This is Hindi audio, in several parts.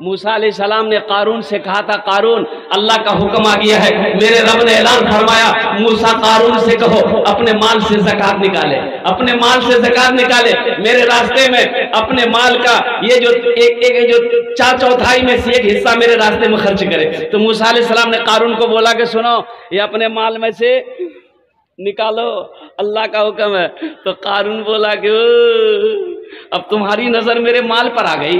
मूसा अलैहिस्सलाम ने कारून से कहा था, कारून अल्लाह का हुक्म आ गया है, मेरे रब ने ऐलान फरमाया, मूसा कारून से कहो अपने माल से ज़कात निकाले, अपने माल से ज़कात निकाले, मेरे रास्ते में अपने माल का ये जो एक जो 4/4 में से एक हिस्सा मेरे रास्ते में खर्च करे। तो मूसा अलैहिस्सलाम ने कारून को बोला कि सुनो, ये अपने माल में से निकालो, अल्लाह का हुक्म है। तो कारून बोला कि अब तुम्हारी नजर मेरे माल पर आ गई,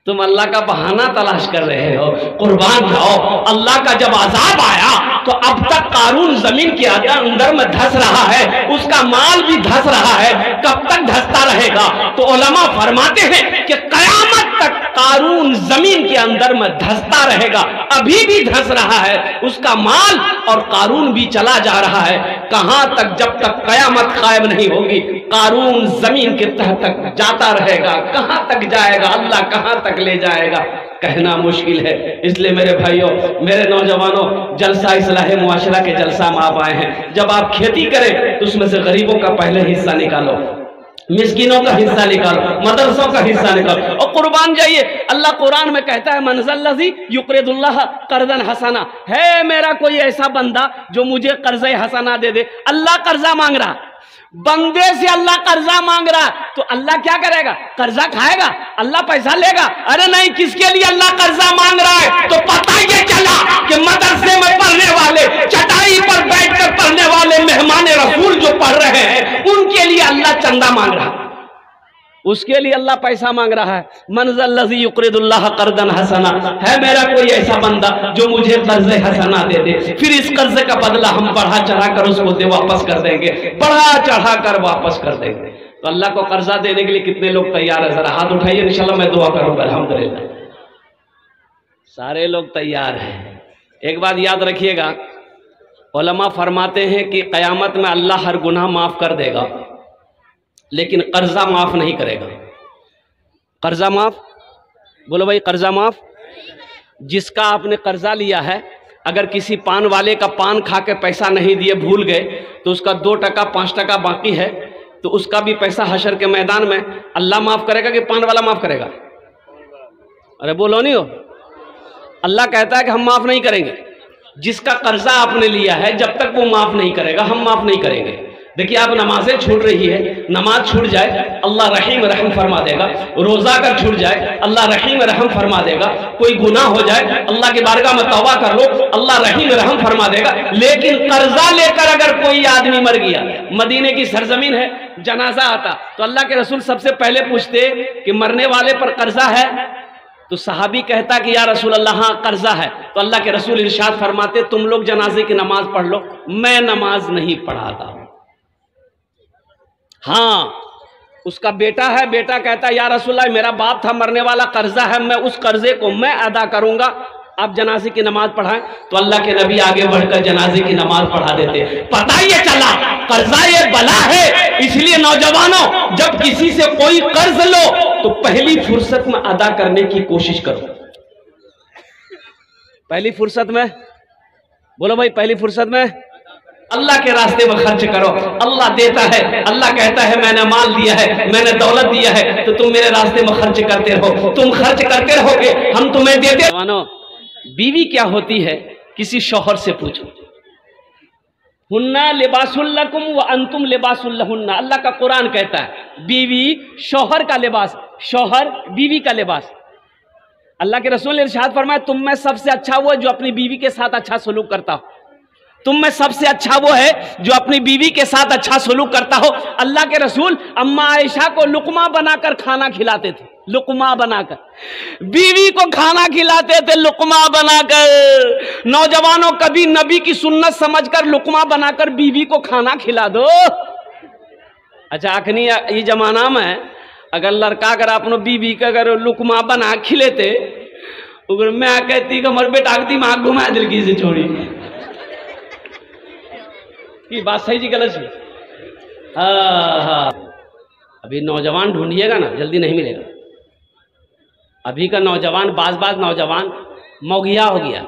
तुम अल्लाह का बहाना तलाश कर रहे हो, कुर्बान जाओ। अल्लाह का जब अजाब आया तो अब तक कारून जमीन के अंदर में धंस रहा है, उसका माल भी धंस रहा है, कब तक धंसता रहेगा? तो उलमा फरमाते हैं कि कयामत तक कारून जमीन के अंदर में धंसता रहेगा, अभी भी धंस रहा है उसका माल और कारून भी चला जा रहा है। कहां तक? जब तक कयामत कायम नहीं होगी कारून जमीन के तह तक जाता रहेगा। कहां तक जाएगा? अल्लाह कहां तक ले जाएगा कहना मुश्किल है। इसलिए मेरे भाइयों, मेरे नौजवानों, जलसा इस्लाह मुआशरा के जलसा में आप आए हैं, जब आप खेती करें तो उसमें से गरीबों का पहले हिस्सा निकालो, मिस्किनों का हिस्सा निकालो, मदरसों का हिस्सा निकालो और कुर्बान जाइए। अल्लाह कुरान में कहता है, मनज़ल्लज़ी युक़रिदुल्लाह क़र्ज़न हसना, है मेरा कोई ऐसा बंदा जो मुझे कर्ज़े हसना दे दे। अल्लाह कर्जा मांग रहा, बंदे से अल्लाह कर्जा मांग रहा, तो अल्लाह क्या करेगा? कर्जा खाएगा? अल्लाह पैसा लेगा? अरे नहीं, किसके लिए अल्लाह कर्जा मांग रहा है? तो पता ये चला कि मदरसे में पढ़ने वाले, चटाई पर बैठकर पढ़ने वाले मेहमान रसूल जो पढ़ रहे हैं उनके लिए अल्लाह चंदा मांग रहा है, उसके लिए अल्लाह पैसा मांग रहा है। मनज़ल्लज़ी युक़रिदुल्लाह क़र्ज़न हसना, है मेरा कोई ऐसा बंदा जो मुझे कर्ज़े हसना दे दे, फिर इस कर्ज़े का बदला हम बढ़ा चढ़ा कर उसको वापस कर देंगे, बढ़ा चढ़ा कर वापस कर देंगे। तो अल्लाह को कर्जा देने के लिए कितने लोग तैयार है? जरा हाथ उठाइए, इंशाल्लाह मैं दुआ करूंगा। अल्हम्दुलिल्लाह सारे लोग तैयार हैं। एक बात याद रखिएगा, उलमा फरमाते हैं कि क़यामत में अल्लाह हर गुनाह माफ़ कर देगा लेकिन कर्जा माफ नहीं करेगा। कर्जा माफ, बोलो भाई, कर्जा माफ। जिसका आपने कर्जा लिया है, अगर किसी पान वाले का पान खा के पैसा नहीं दिए, भूल गए, तो उसका 2 टका 5 टका बाकी है, तो उसका भी पैसा हशर के मैदान में अल्लाह माफ करेगा कि पान वाला माफ करेगा? अरे बोलो नहीं हो। अल्लाह कहता है कि हम माफ नहीं करेंगे। जिसका कर्जा आपने लिया है, जब तक वो माफ नहीं करेगा हम माफ नहीं करेंगे। देखिए, आप नमाजें छूट रही है, नमाज छूट जाए अल्लाह रहीम रहम फरमा देगा, रोजा अगर छूट जाए अल्लाह रहीम रहम फरमा देगा, कोई गुनाह हो जाए अल्लाह की बारगाह में तौबा कर लो अल्लाह रहीम रहम फरमा देगा। लेकिन कर्जा लेकर अगर कोई आदमी मर गया, मदीने की सरजमीन है, जनाजा आता तो अल्लाह के रसूल सबसे पहले पूछते कि मरने वाले पर कर्जा है? तो सहाबी कहता कि या रसूल अल्लाह हाँ कर्जा है। तो अल्लाह के रसूल इरशाद फरमाते, तुम लोग जनाजे की नमाज पढ़ लो, मैं नमाज नहीं पढ़ाता। हाँ, उसका बेटा है, बेटा कहता है या रसूलल्लाह मेरा बाप था मरने वाला, कर्जा है, मैं उस कर्जे को मैं अदा करूंगा, आप जनाजे की नमाज पढ़ाएं। तो अल्लाह के नबी आगे बढ़कर जनाजे की नमाज पढ़ा देते। पता ये चला कर्जा ये बला है। इसलिए नौजवानों, जब किसी से कोई कर्ज लो तो पहली फुर्सत में अदा करने की कोशिश करो। पहली फुर्सत में, बोलो भाई, पहली फुर्सत में अल्लाह के रास्ते में खर्च करो। अल्लाह देता है, अल्लाह कहता है मैंने माल दिया है, मैंने दौलत दिया है, तो तुम मेरे रास्ते में खर्च करते रहो। तुम खर्च करते रहोगे, हम तुम्हें देते। बीवी क्या होती है किसी शौहर से पूछो। हुन्ना लिबासुल लकुम व अंतुम लिबासुल लहुन्ना, अल्लाह का कुरान कहता है बीवी शौहर का लिबास, शौहर बीवी का लिबास। अल्लाह के रसूल ने इरशाद फरमाया, तुम में सबसे अच्छा वो है जो अपनी बीवी के साथ अच्छा सलूक करता हो। तुम में सबसे अच्छा वो है जो अपनी बीवी के साथ अच्छा सलूक करता हो। अल्लाह के रसूल अम्मा आयशा को लुकमा बनाकर खाना खिलाते थे, लुकमा बनाकर बीवी को खाना खिलाते थे, लुकमा बनाकर। नौजवानों, कभी नबी की सुन्नत समझकर लुकमा बनाकर बीवी को खाना खिला दो। अच्छा, अखनी ये जमाना में अगर लड़का अगर अपनो बीवी का अगर लुकमा बना खिलेते, अगर मैं कहती कि हमारे बेटा दिमाग घुमा दिल की से छोड़ी की बात सही जी गलत जी? हाँ, अभी नौजवान ढूंढिएगा ना, जल्दी नहीं मिलेगा। अभी का नौजवान, बाज नौजवान मौगिया हो गया।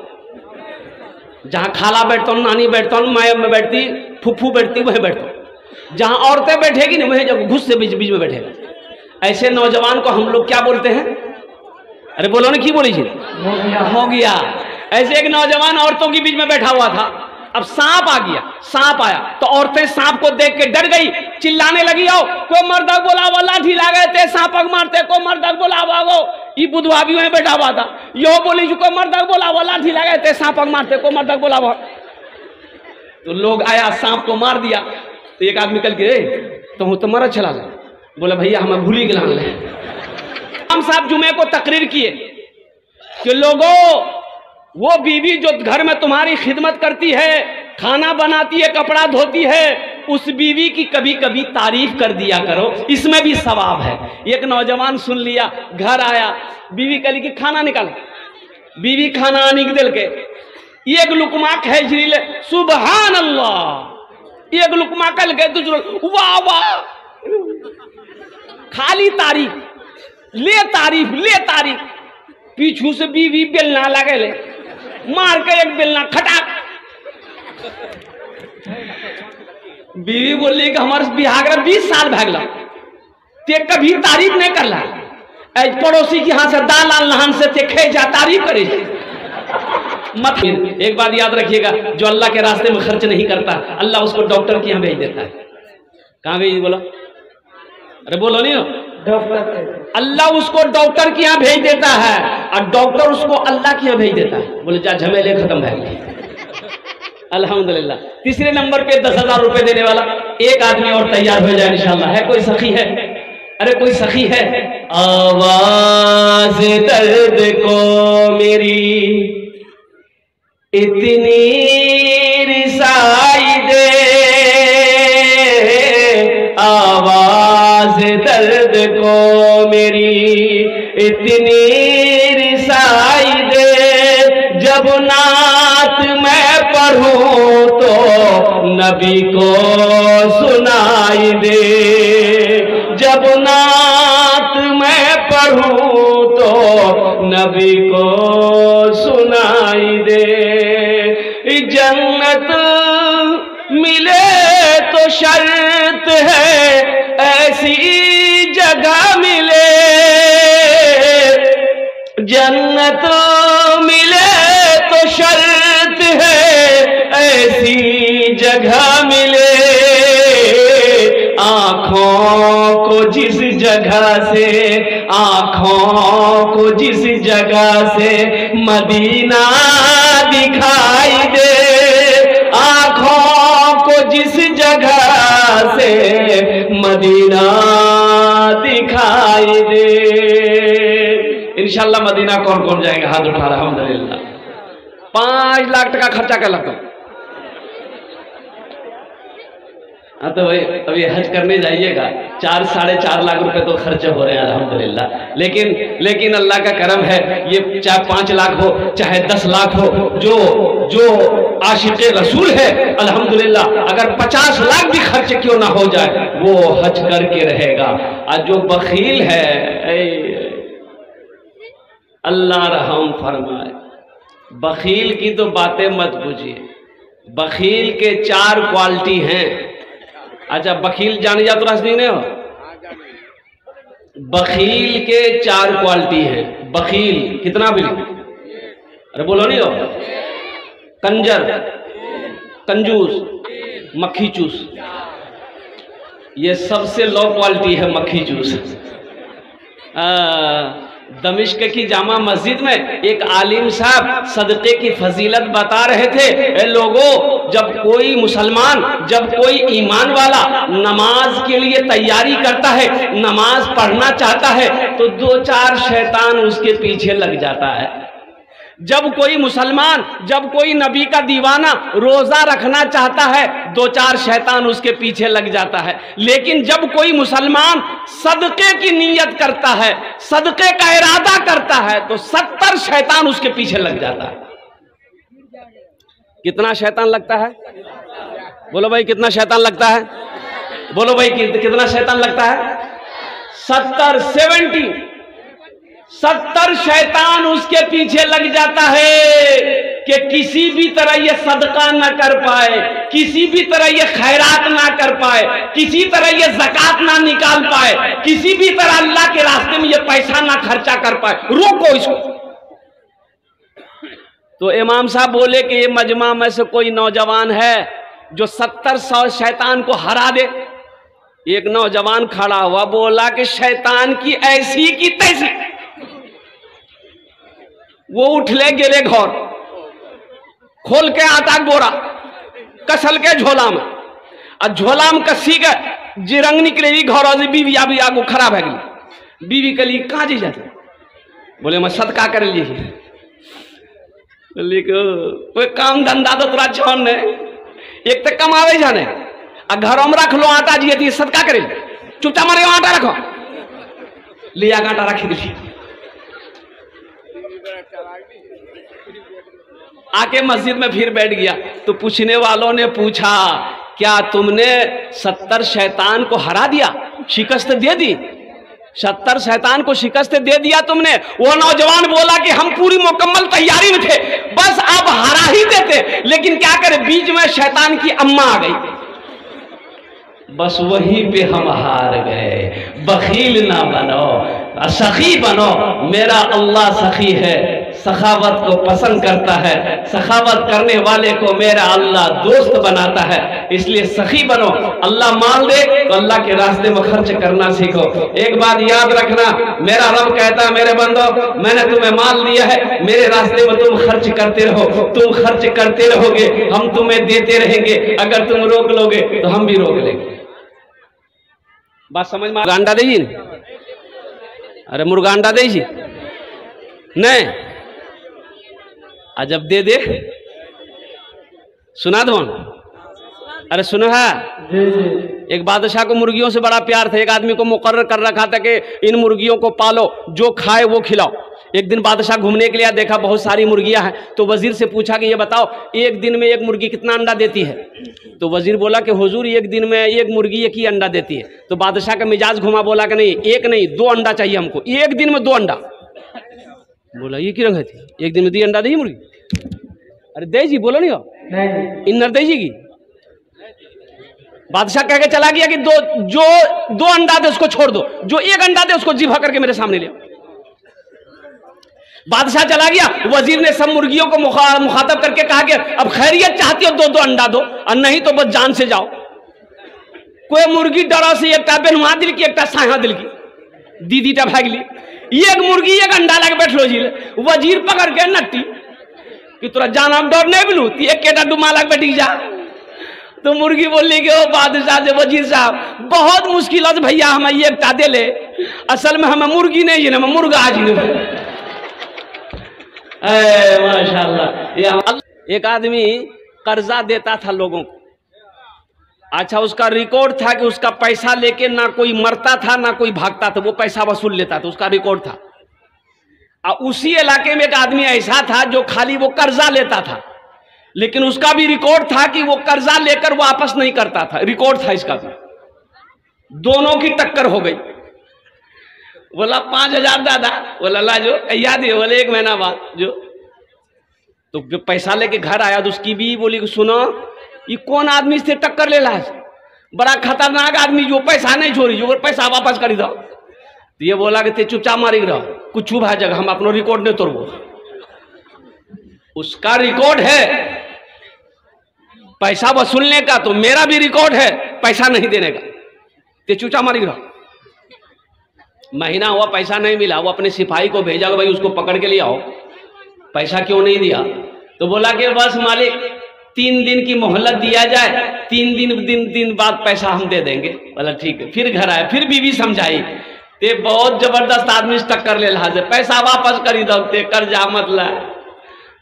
जहाँ खाला बैठता हूँ, नानी बैठता हूँ, माया में बैठती, फुफ्फू बैठती, वहीं बैठता हूँ। जहाँ औरतें बैठेगी ना, वहीं जब घुस से बीच बीच में बैठेगा। ऐसे नौजवान को हम लोग क्या बोलते हैं? अरे बोलो ना, की बोली जी, हो गया। ऐसे एक नौजवान औरतों के बीच में बैठा हुआ था, अब सांप आ गया, सांप आया तो औरतें सांप को देख के डर गई, चिल्लाने लगी, आओ को मर्दक बोलावो, लाठी लागे थे सांपक मारते, को मर्दक बोलावो। ये बुधवा भी वहीं बैठा हुआ था, यो बोली को मर्दक बोलावो, लाठी लागे थे सांपक मारते, को मर्दक बोलावो। तो लोग आया, सांप को मार दिया। तो एक आदमी कल के तो तुम्हारा चला गया, बोला भैया हमें भूली गिलान ले। हम साहब जुमे को तकरीर किए कि लोगों, वो बीवी जो घर में तुम्हारी खिदमत करती है, खाना बनाती है, कपड़ा धोती है, उस बीवी की कभी कभी तारीफ कर दिया करो, इसमें भी सवाब है। एक नौजवान सुन लिया, घर आया, बीवी कली की खाना निकाल, बीवी खाना आने के दिल के एक लुकमा है झील, सुबहान अल्लाह, एक लुकमा कल के दूसरा वाह वाह, खाली तारीफ, ले तारीफ, ले तारीफ। पीछू से बीवी बेलना लगे ले, मार के एक बेलना खटाक। बीवी बोली कि हमारे बिहार 20 साल भागला, ते कभी तारीफ नहीं करला, पड़ोसी के हाथ से दाल आल नहान से ते खे जा तारीफ करे मत। एक बात याद रखिएगा, जो अल्लाह के रास्ते में खर्च नहीं करता, अल्लाह उसको डॉक्टर के यहाँ भेज देता है। कहाँ भेज, बोलो, अरे बोलो नहीं हो, डॉक्टर, अल्लाह उसको डॉक्टर के यहाँ भेज देता है और डॉक्टर उसको अल्लाह के यहाँ भेज देता है। बोले जा झमेले खत्म है। अल्हम्दुलिल्लाह। तीसरे नंबर पे 10,000 रुपए देने वाला एक आदमी और तैयार हो जाए इंशाल्लाह। है कोई सखी है? अरे कोई सखी है? आवाज दर्द को मेरी इतनी रिसाई दे, आवाज दर्द को मेरी इतनी रिसाई दे, जब नात मैं पढ़ूं तो नबी को सुनाई दे, जब नात मैं पढ़ूं तो नबी को सुनाई दे। जन्नत मिले तो शर्त है ऐसी जगह मिले, जन्नत मिले तो शर्त है ऐसी जगह मिले, आँखों को जिस जगह से, आँखों को जिस जगह से मदीना दिखाई दे, आँखों को जिस जगह से मदीना दिखाई दे। इंशाल्लाह मदीना कौन कौन जाएगा? हाथ उठा रहा। अल्हम्दुलिल्लाह। 5 लाख टका खर्चा कर लगता। हाँ तो भाई अभी हज करने जाइएगा, 4 साढ़े 4 लाख रुपए तो खर्चे हो रहे हैं अल्हम्दुलिल्लाह। लेकिन अल्लाह का करम है, ये चाहे 5 लाख हो चाहे 10 लाख हो, जो आशिक़े रसूल है अल्हम्दुलिल्लाह, अगर 50 लाख भी खर्च क्यों ना हो जाए वो हज करके रहेगा। और जो बखील है, अल्लाह रहम फरमाए, बखील की तो बातें मत पूछिए। बखील के 4 क्वालिटी हैं। अच्छा बखील जाने जा तो रास्ते नहीं हो। बखील के 4 क्वालिटी हैं। बखील कितना बिली? अरे बोलो नहीं हो। कंजर, कंजूस, मक्खी चूस, ये सबसे लो क्वालिटी है मक्खी चूस। दमिश्क की जामा मस्जिद में एक आलिम साहब सदक़े की फजीलत बता रहे थे। लोगों, जब कोई मुसलमान, जब कोई ईमान वाला नमाज के लिए तैयारी करता है, नमाज पढ़ना चाहता है, तो 2-4 शैतान उसके पीछे लग जाता है। जब कोई मुसलमान, जब कोई नबी का दीवाना रोजा रखना चाहता है, 2-4 शैतान उसके पीछे लग जाता है। लेकिन जब कोई मुसलमान सदक़े की नीयत करता है, सदक़े का इरादा करता है, तो 70 शैतान उसके पीछे लग जाता है। कितना शैतान लगता है? बोलो भाई कितना शैतान लगता है? बोलो भाई कितना शैतान लगता है? 70 शैतान उसके पीछे लग जाता है कि किसी भी तरह ये सदका ना कर पाए, किसी भी तरह ये खैरात ना कर पाए, किसी तरह ये ज़कात ना निकाल पाए, किसी भी तरह अल्लाह के रास्ते में ये पैसा ना खर्चा कर पाए, रोको इसको। तो इमाम साहब बोले कि ये मजमा में से कोई नौजवान है जो 70-100 शैतान को हरा दे। एक नौजवान खड़ा हुआ, बोला कि शैतान की ऐसी की तैसी। वो उठले गेले घर, खोल के आटा बोरा कसल के झोला में, और झोला में कसी के जिरंग निकले घर, बीवी अभी आगू खराब है गई। बीवी के लिए कहाँ जी जाते? बोले मैं सदका कर लीजिए। कोई काम धंधा तो तोरा छन ने, एक तो कमावे जाने आ घरों में रख लो आटा जी, सदका करे, चुपचाप मारे आटा रखो, लिया आटा रख दी। आके मस्जिद में फिर बैठ गया तो पूछने वालों ने पूछा, क्या तुमने 70 शैतान को हरा दिया, शिकस्त दे दी? 70 शैतान को शिकस्त दे दिया तुमने? वो नौजवान बोला कि हम पूरी मुकम्मल तैयारी में थे, बस आप हरा ही देते, लेकिन क्या करें बीच में शैतान की अम्मा आ गई, बस वहीं पे हम हार गए। बखील ना बनो, सखी बनो। मेरा अल्लाह सखी है, सखावत को पसंद करता है, सखावत करने वाले को मेरा अल्लाह दोस्त बनाता है, इसलिए सखी बनो। अल्लाह माल दे तो अल्लाह के रास्ते में खर्च करना सीखो। एक बात याद रखना, मेरा रब कहता है मेरे बंदो, मैंने तुम्हें माल दिया है, मेरे रास्ते में तुम खर्च करते रहो, तुम खर्च करते रहोगे, हम तुम्हें देते रहेंगे। अगर तुम रोक लोगे तो हम भी रोक लेंगे। बात समझ में? अंडा दीजिए, अरे मुर्गा अंडा दीजिए नहीं, जब दे दे सुना दो। अरे सुनो है, एक बादशाह को मुर्गियों से बड़ा प्यार था। एक आदमी को मुकर्रर कर रखा था कि इन मुर्गियों को पालो, जो खाए वो खिलाओ। एक दिन बादशाह घूमने के लिए देखा बहुत सारी मुर्गियां हैं, तो वजीर से पूछा कि ये बताओ एक दिन में एक मुर्गी कितना अंडा देती है? तो वजीर बोला कि हुजूर एक दिन में एक मुर्गी एक ही अंडा देती है। तो बादशाह का मिजाज घुमा, बोला कि नहीं, एक नहीं 2 अंडा चाहिए हमको, एक दिन में 2 अंडा। बोला ये की रंग है, एक दिन में 2 अंडा दी मुर्गी? अरे दे जी, बोलो नहीं हो इन्नर दे जी की। बादशाह कह के चला गया कि जो 2 अंडा दे उसको छोड़ दो, जो 1 अंडा दे उसको जिभा करके मेरे सामने ले। बादशाह चला गया, वजीर ने सब मुर्गियों को मुखातब करके कहा कि अब खैरियत चाहती हो 2-2 अंडा दो, और नहीं तो बस जान से जाओ। कोई मुर्गी डरा से एक बेनुआ दिल की, एक साहा दिल की, दीदी टा भाग ली। एक मुर्गी 1 अंडा लगे बैठ लो जी। वजीर पकड़ के नट्टी कि तोरा जाना डर नहीं मिलू, एक केटा डुमा लग बैठी जा। तो मुर्गी बोली कि ओ बादशाह से, वजीर साहब बहुत मुश्किल है भैया, हमें ये एकटा दे ले, असल में हमें मुर्गी नहीं जी, हमें मुर्गा जी। माशाल्लाह। एक आदमी कर्जा देता था लोगों को, अच्छा उसका रिकॉर्ड था कि उसका पैसा लेके ना कोई मरता था ना कोई भागता था, वो पैसा वसूल लेता था, उसका रिकॉर्ड था। और उसी इलाके में एक आदमी ऐसा था जो खाली वो कर्जा लेता था, लेकिन उसका भी रिकॉर्ड था कि वो कर्जा लेकर वापस नहीं करता था, रिकॉर्ड था इसका भी। दोनों की टक्कर हो गई। बोला 5000 दादा, बोला ला जो याद है, बोले 1 महीना बाद जो। तो जो पैसा लेके घर आया तो उसकी भी बोली कि सुनो ये कौन आदमी से टक्कर ले रहा है, बड़ा खतरनाक आदमी जो पैसा नहीं छोड़ी, जो पैसा वापस कर दो। तो ये बोला कि ते चुपचाप मारी रहो, कुछ छुपा जगह हम अपना रिकॉर्ड नहीं तोड़बो। उसका रिकॉर्ड है पैसा वसूलने का, तो मेरा भी रिकॉर्ड है पैसा नहीं देने का, ते चुपचाप मारी रहो। महीना हुआ पैसा नहीं मिला, वो अपने सिपाही को भेजा, भाई उसको पकड़ के ले आओ, पैसा क्यों नहीं दिया? तो बोला कि बस मालिक 3 दिन की मोहलत दिया जाए, 3 दिन बाद पैसा हम दे देंगे। बोला ठीक है। फिर घर आया, फिर बीवी समझाई, ते बहुत जबरदस्त आदमी से टक्कर ले रहा, पैसा वापस करी दो, ते कर्जा मत ला।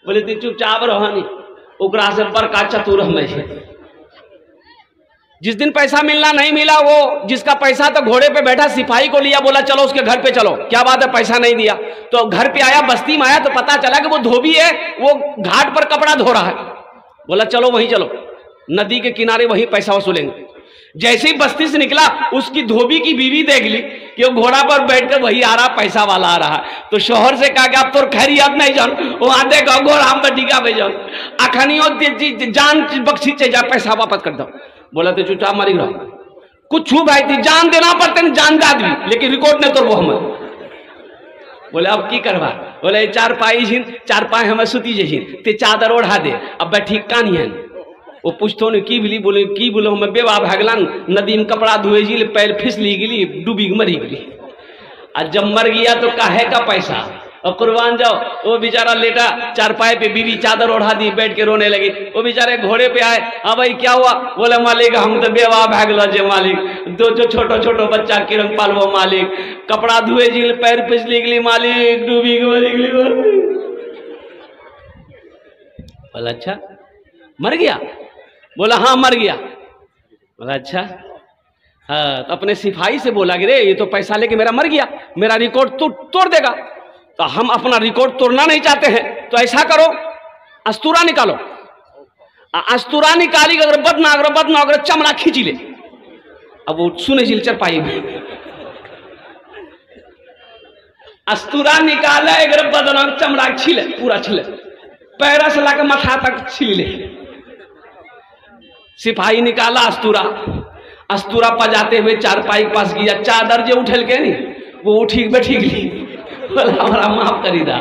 बोले ते चुपचाप रहो, नहीं ओकरा से बड़का चतुर हमें है। जिस दिन पैसा मिलना नहीं मिला, वो जिसका पैसा तो घोड़े पे बैठा सिपाही को लिया, बोला चलो उसके घर पे चलो, क्या बात है पैसा नहीं दिया? तो घर पे आया, बस्ती में आया तो पता चला कि वो धोबी है, वो घाट पर कपड़ा धो रहा है। बोला चलो वहीं चलो, नदी के किनारे वहीं पैसा वसूलेंगे। जैसे ही बस्ती से निकला उसकी धोबी की बीवी देख ली कि वो घोड़ा पर बैठकर वही आ रहा, पैसा वाला आ रहा, तो शोहर से कहा कि आप तो खैरियत नहीं जान, वहां देखो घोड़ा हम बटिका पे जाओ अखनियो जान बख्शी चाहिए जा, पैसा वापस कर दो। बोला तो चुपचाप मारी रहा, कुछ छू भाई थी, जान देना पड़ते जान दे आदमी, लेकिन रिकॉर्ड नहीं तो वो हम बोले अब की करवा। बोले चार पाई हमें सुती जैसी ते चादर ओढ़ा दे, अब बैठी कहानी है। वो पूछतो ने की बोली, बोले की बोलो हमें बेवा भागलान नदी में कपड़ा धोए जी, पैर फिसली गली, डूबी मरी गली। और जब मर गया तो काहे का पैसा, और कुर्बान जाओ। वो बेचारा लेटा चारपाई पे, बीवी चादर ओढ़ा दी, बैठ के रोने लगी। वो बेचारे घोड़े पे आए, हाँ भाई क्या हुआ? बोले मालिक हम तो बेवा भागल जे मालिक, दो जो छोटो छोटो बच्चा के रंग पालवो मालिक, कपड़ा धुए जी, पैर फिसली गली मालिक, डूबी मरी गली। बोला अच्छा मर गया? बोला हाँ मर गया। बोला अच्छा हाँ, तो अपने सिपाही से बोला कि रे ये तो पैसा लेके मेरा मर गया, मेरा रिकॉर्ड तोड़ देगा। तो हम अपना रिकॉर्ड तोड़ना नहीं चाहते हैं, तो ऐसा करो अस्तूरा निकालो। अस्तूरा निकाली अगर बदना अगर चमड़ा खींच ले। अब वो सुने जिल चरपाई में अस्तूरा निकाले अगर बदना चमड़ा छिले, पूरा छिले, पैरा से लाकर माथा तक छिल ले। सिपाही निकाला अस्तूरा पजाते हुए चारपाई के पास गया, चादर जो उठल के नहीं वो उठी बैठी गई। बोला हमारा माफ करी दा,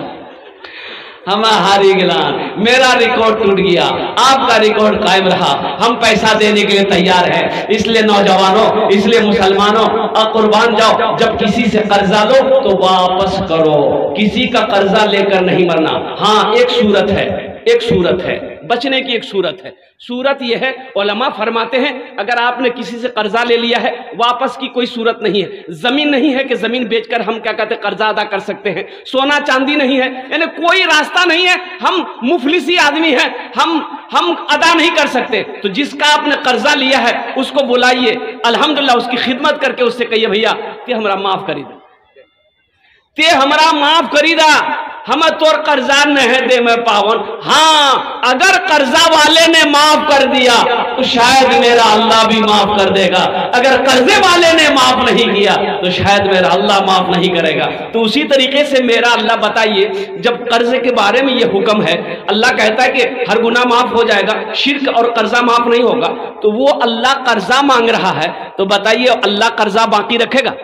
हम हारी गला, मेरा रिकॉर्ड टूट गया, आपका रिकॉर्ड कायम रहा, हम पैसा देने के लिए तैयार हैं। इसलिए नौजवानों, इसलिए मुसलमानों, कुर्बान जाओ, जब किसी से कर्जा लो तो वापस करो, किसी का कर्जा लेकर नहीं मरना। हाँ एक सूरत है बचने की, एक सूरत है। सूरत यह है, उलमा फरमाते हैं अगर आपने किसी से कर्जा ले लिया है, वापस की कोई सूरत नहीं है। जमीन नहीं है कि जमीन बेचकर हम क्या कहते हैं कर्जा अदा कर सकते हैं, सोना चांदी नहीं है, यानी कोई रास्ता नहीं है, हम मुफलिसी आदमी हैं, हम अदा नहीं कर सकते। तो जिसका आपने कर्जा लिया है उसको बुलाइए, अल्हम्दुलिल्लाह उसकी खिदमत करके उससे कहिए भैया ते हमरा माफ करी दा, ते हमरा माफ करी दा, हम तोर कर्जा नहीं दे में पावन। हाँ अगर कर्जा वाले ने माफ कर दिया तो शायद मेरा अल्लाह भी माफ कर देगा, अगर कर्जे वाले ने माफ नहीं किया तो शायद मेरा अल्लाह माफ नहीं करेगा। तो उसी तरीके से मेरा अल्लाह बताइए, जब कर्जे के बारे में ये हुक्म है, अल्लाह कहता है कि हर गुनाह माफ हो जाएगा, शिर्क और कर्जा माफ नहीं होगा, तो वो अल्लाह कर्जा मांग रहा है, तो बताइए अल्लाह कर्जा बाकी रखेगा?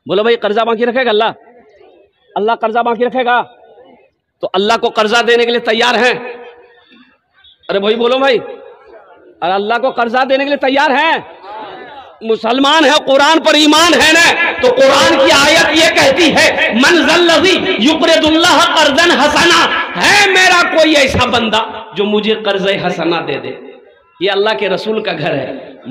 बोलो भाई कर्जा बाकी रखेगा? अल्लाह कर्जा बाकी रखेगा? तो अल्लाह को कर्जा देने के लिए तैयार हैं? अरे भाई बोलो भाई, अरे अल्लाह को कर्जा देने के लिए तैयार हैं? मुसलमान है, कुरान पर ईमान है ना, तो कुरान की आयत ये कहती है मन ज़ल्लज़ी युक़रिदुल्लाह क़र्ज़न हसना, है मेरा कोई ऐसा बंदा जो मुझे कर्ज़े हसना दे दे। ये अल्लाह के रसूल का घर है,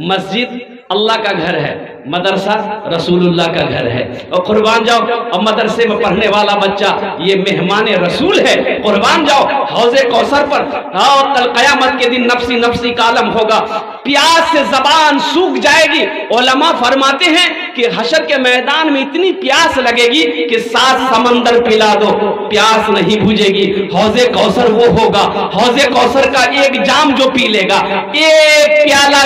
मस्जिद अल्लाह का घर है, मदरसा रसूलुल्लाह का घर है। और कुर्बान जाओ, और मदरसे में पढ़ने वाला बच्चा ये मेहमान रसूल है। कुर्बान जाओ, हौज़े कौसर पर और कल क़यामत के दिन नफ्सी नफ्सी का आलम होगा, प्यास से जबान सूख जाएगी। उलमा फरमाते हैं कि हशर के मैदान में इतनी प्यास लगेगी कि 7 समंदर पिला दो, प्यास नहीं बुझेगी। हौज़े कौसर वो होगा, हौज़े कौसर का एक जाम जो पी लेगा, एक प्याला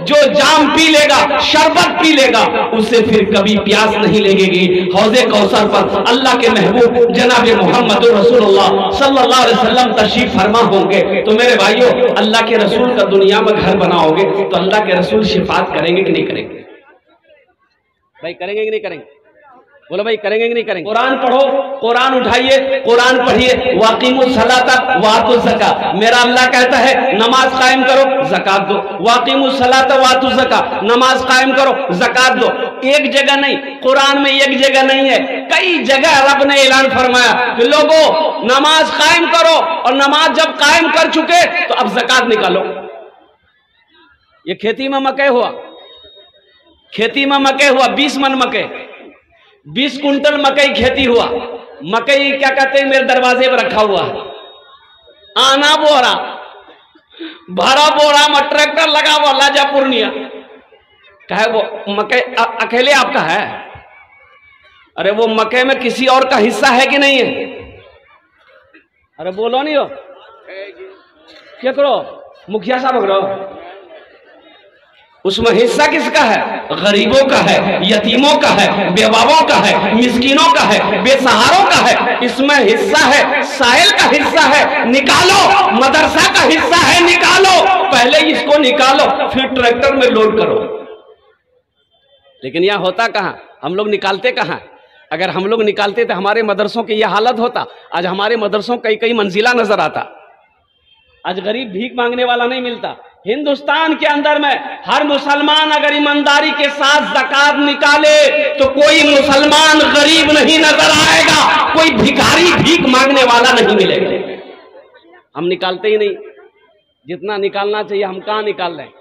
जो जाम पी लेगा, शरबत पी लेगा, उससे फिर कभी प्यास नहीं लगेगी। हौज़े कौसर पर अल्लाह के महबूब जनाब मोहम्मद रसूलुल्लाह सल्लल्लाहु अलैहि वसल्लम तशरीफ फरमा होंगे। तो मेरे भाइयों, अल्लाह के रसूल का दुनिया में घर बनाओगे तो अल्लाह के रसूल शिफात करेंगे कि नहीं करेंगे? भाई करेंगे कि नहीं करेंगे? बोलो भाई करेंगे कि नहीं करेंगे? कुरान पढ़ो, कुरान उठाइए, कुरान पढ़िए, वाक़िमुस सलाता वातुज़ ज़कात। मेरा अल्लाह कहता है नमाज कायम करो, ज़कात दो। वाक़िमुस सलाता वातुज़ ज़कात, नमाज कायम करो, ज़कात दो। एक जगह नहीं, कुरान में एक जगह नहीं है, कई जगह रब ने ऐलान फरमाया कि लोगों नमाज कायम करो, और नमाज जब कायम कर चुके तो अब ज़कात निकालो। ये खेती में मकई हुआ, खेती में मकई हुआ, 20 मन मकई, 20 कुंटल मकई खेती हुआ। मकई क्या कहते हैं मेरे दरवाजे पर रखा हुआ, आना बोरा भरा बोरा में ट्रैक्टर लगा हुआ लाजा पूर्णिया। कहे वो मकई अकेले आपका है? अरे वो मकई में किसी और का हिस्सा है कि नहीं है? अरे बोलो नहीं हो क्या करो, मुखिया साहब करो, उसमें हिस्सा किसका है? गरीबों का है, यतीमों का है, बेवाओं का है, मिस्किनों का है, बेसहारों का है। इसमें हिस्सा है, साहिल का हिस्सा है, निकालो। मदरसा का हिस्सा है, निकालो। पहले इसको निकालो, फिर ट्रैक्टर में लोड करो। लेकिन यहां होता कहां? हम लोग निकालते कहां? अगर हम लोग निकालते तो हमारे मदरसों की यह हालत होता। आज हमारे मदरसों कई कई मंजिला नजर आता। आज गरीब भीख मांगने वाला नहीं मिलता। हिंदुस्तान के अंदर में हर मुसलमान अगर ईमानदारी के साथ ज़कात निकाले तो कोई मुसलमान गरीब नहीं नजर आएगा, कोई भिखारी भीख मांगने वाला नहीं मिलेगा। हम निकालते ही नहीं। जितना निकालना चाहिए हम कहां निकाल रहे हैं?